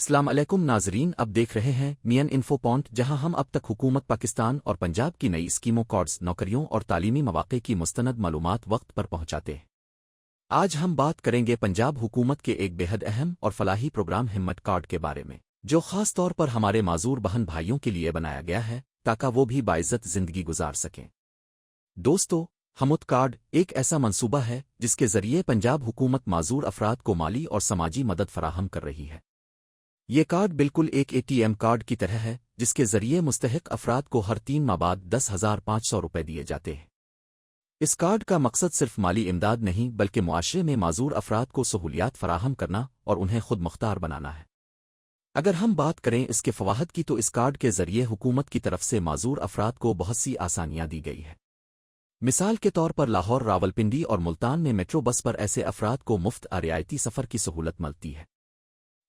السلام علیکم ناظرین، اب دیکھ رہے ہیں مین انفو پوائنٹ، جہاں ہم اب تک حکومت پاکستان اور پنجاب کی نئی اسکیموں، کارڈز، نوکریوں اور تعلیمی مواقع کی مستند معلومات وقت پر پہنچاتے ہیں۔ آج ہم بات کریں گے پنجاب حکومت کے ایک بے حد اہم اور فلاحی پروگرام ہمت کارڈ کے بارے میں، جو خاص طور پر ہمارے معذور بہن بھائیوں کے لیے بنایا گیا ہے تاکہ وہ بھی باعزت زندگی گزار سکیں۔ دوستو، ہمت کارڈ ایک ایسا منصوبہ ہے جس کے ذریعے پنجاب حکومت معذور افراد کو مالی اور سماجی مدد فراہم کر رہی ہے۔ یہ کارڈ بالکل ایک ATM کارڈ کی طرح ہے، جس کے ذریعے مستحق افراد کو ہر 3 ماہ بعد 10,500 روپے دیے جاتے ہیں۔ اس کارڈ کا مقصد صرف مالی امداد نہیں بلکہ معاشرے میں معذور افراد کو سہولیات فراہم کرنا اور انہیں خود مختار بنانا ہے۔ اگر ہم بات کریں اس کے فوائد کی، تو اس کارڈ کے ذریعے حکومت کی طرف سے معذور افراد کو بہت سی آسانیاں دی گئی ہے۔ مثال کے طور پر لاہور، راولپنڈی اور ملتان میں میٹرو بس پر ایسے افراد کو مفت رعایتی سفر کی سہولت ملتی ہے۔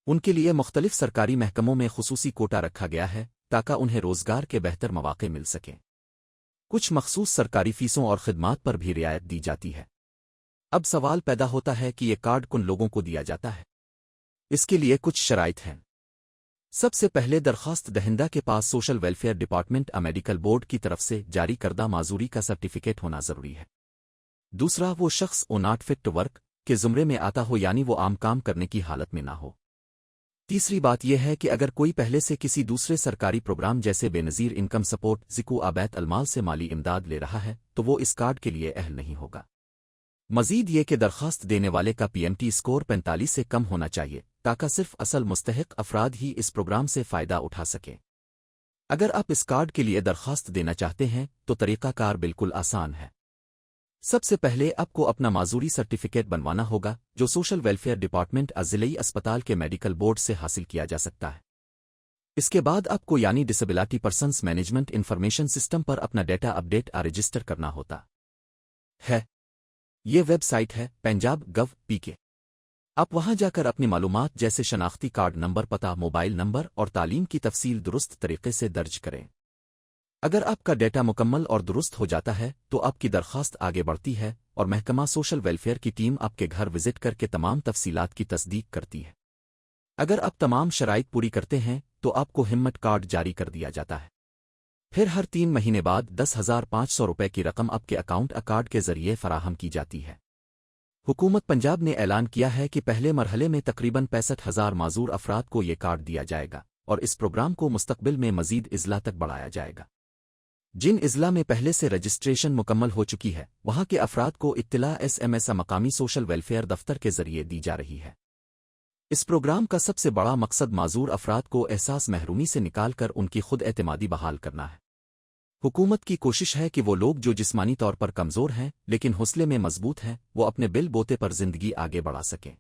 ان کے لیے مختلف سرکاری محکموں میں خصوصی کوٹا رکھا گیا ہے تاکہ انہیں روزگار کے بہتر مواقع مل سکیں۔ کچھ مخصوص سرکاری فیسوں اور خدمات پر بھی رعایت دی جاتی ہے۔ اب سوال پیدا ہوتا ہے کہ یہ کارڈ کن لوگوں کو دیا جاتا ہے؟ اس کے لیے کچھ شرائط ہیں۔ سب سے پہلے درخواست دہندہ کے پاس social welfare department medical board کی طرف سے جاری کردہ معذوری کا سرٹیفکیٹ ہونا ضروری ہے۔ دوسرا، وہ شخص ناٹ فٹ ٹو ورک کے زمرے میں آتا ہو، یعنی وہ عام کام کرنے کی حالت میں نہ ہو۔ تیسری بات یہ ہے کہ اگر کوئی پہلے سے کسی دوسرے سرکاری پروگرام جیسے بے نظیر انکم سپورٹ، زکو بیت المال سے مالی امداد لے رہا ہے تو وہ اس کارڈ کے لیے اہل نہیں ہوگا۔ مزید یہ کہ درخواست دینے والے کا PMT اسکور 45 سے کم ہونا چاہیے تاکہ صرف اصل مستحق افراد ہی اس پروگرام سے فائدہ اٹھا سکیں۔ اگر آپ اس کارڈ کے لیے درخواست دینا چاہتے ہیں تو طریقہ کار بالکل آسان ہے۔ سب سے پہلے آپ کو اپنا معذوری سرٹیفکیٹ بنوانا ہوگا، جو سوشل ویلفیئر ڈپارٹمنٹ ضلعی اسپتال کے میڈیکل بورڈ سے حاصل کیا جا سکتا ہے۔ اس کے بعد آپ کو یعنی disability persons management information system پر اپنا ڈیٹا اپڈیٹ رجسٹر کرنا ہوتا ہے۔ یہ ویب سائٹ ہے punjab.gov.pk۔ آپ وہاں جا کر اپنی معلومات جیسے شناختی کارڈ نمبر، پتہ، موبائل نمبر اور تعلیم کی تفصیل درست طریقے سے درج کریں۔ اگر آپ کا ڈیٹا مکمل اور درست ہو جاتا ہے تو آپ کی درخواست آگے بڑھتی ہے اور محکمہ سوشل ویلفیئر کی ٹیم آپ کے گھر وزٹ کر کے تمام تفصیلات کی تصدیق کرتی ہے۔ اگر آپ تمام شرائط پوری کرتے ہیں تو آپ کو ہمت کارڈ جاری کر دیا جاتا ہے۔ پھر ہر 3 مہینے بعد 10,500 روپے کی رقم آپ کے اکاؤنٹ کارڈ کے ذریعے فراہم کی جاتی ہے۔ حکومت پنجاب نے اعلان کیا ہے کہ پہلے مرحلے میں تقریباً 65,000 معذور افراد کو یہ کارڈ دیا جائے گا اور اس پروگرام کو مستقبل میں مزید اضلاع تک بڑھایا جائے گا۔ جن اضلاع میں پہلے سے رجسٹریشن مکمل ہو چکی ہے، وہاں کے افراد کو اطلاع SMS مقامی سوشل ویلفیئر دفتر کے ذریعے دی جا رہی ہے۔ اس پروگرام کا سب سے بڑا مقصد معذور افراد کو احساس محرومی سے نکال کر ان کی خود اعتمادی بحال کرنا ہے۔ حکومت کی کوشش ہے کہ وہ لوگ جو جسمانی طور پر کمزور ہیں لیکن حوصلے میں مضبوط ہیں، وہ اپنے بل بوتے پر زندگی آگے بڑھا سکیں۔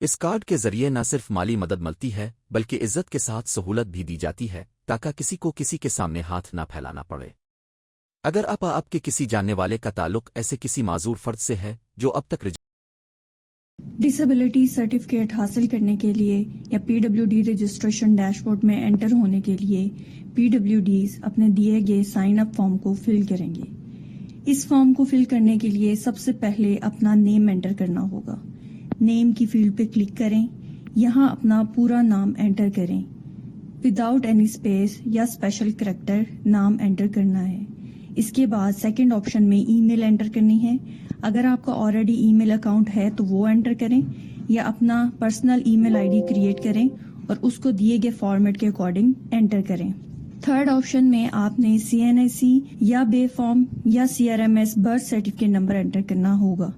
اس کارڈ کے ذریعے نہ صرف مالی مدد ملتی ہے بلکہ عزت کے ساتھ سہولت بھی دی جاتی ہے تاکہ کسی کو کسی کے سامنے ہاتھ نہ پھیلانا پڑے۔ اگر آپ کے کسی جاننے والے کا تعلق ایسے کسی معذور فرد سے ہے جو اب تک ڈسیبلٹی سرٹیفکیٹ حاصل کرنے کے لیے یا PWD رجسٹریشن ڈیش بورڈ میں انٹر ہونے کے لیے PWDs اپنے دیے گئے سائن اپ فارم کو فل کریں گے۔ اس فارم کو فل کرنے کے لیے سب سے پہلے اپنا نیم انٹر کرنا ہوگا۔ نیم کی فیلڈ پہ کلک کریں، یہاں اپنا پورا نام انٹر کریں۔ وداؤٹ اینی اسپیس یا اسپیشل کریکٹر نام انٹر کرنا ہے۔ اس کے بعد سیکنڈ آپشن میں ای میل انٹر کرنی ہے۔ اگر آپ کا آلریڈی ای میل اکاؤنٹ ہے تو وہ انٹر کریں یا اپنا پرسنل ای میل ID کریٹ کریں اور اس کو دیے گئے فارمیٹ کے اکارڈنگ انٹر کریں۔ تھرڈ آپشن میں آپ نے CNIC یا بے فارم یا CRMS birth certificate number inter کرنا ہوگا۔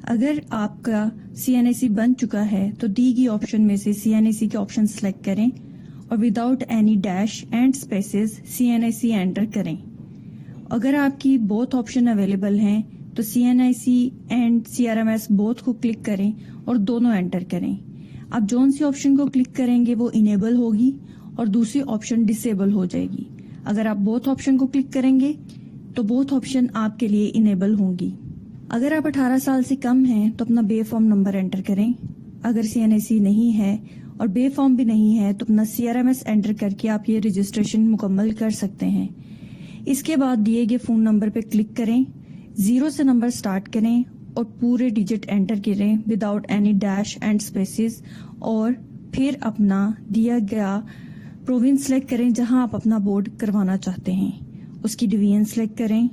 اگر آپ کا CNIC بن چکا ہے تو دی گئی آپشن میں سے CNIC کے آپشن سلیکٹ کریں اور without any dash and spaces CNIC enter کریں۔ اگر آپ کی بوتھ آپشن اویلیبل ہیں تو CNIC اینڈ CRMS بوتھ کو کلک کریں اور دونوں انٹر کریں۔ آپ جون سی آپشن کو کلک کریں گے وہ انیبل ہوگی اور دوسری آپشن ڈسیبل ہو جائے گی۔ اگر آپ بوتھ آپشن کو کلک کریں گے تو بوتھ آپشن آپ کے لیے انیبل ہوں گی۔ اگر آپ 18 سال سے کم ہیں تو اپنا بے فارم نمبر انٹر کریں۔ اگر CNIC نہیں ہے اور بے فارم بھی نہیں ہے تو اپنا CRMS انٹر کر کے آپ یہ رجسٹریشن مکمل کر سکتے ہیں۔ اس کے بعد دیے گئے فون نمبر پہ کلک کریں، 0 سے نمبر سٹارٹ کریں اور پورے ڈیجٹ انٹر کریں without any dash and spaces اور پھر اپنا دیا گیا پروونس سلیکٹ کریں جہاں آپ اپنا بورڈ کروانا چاہتے ہیں، اس کی ڈویژن سلیکٹ کریں،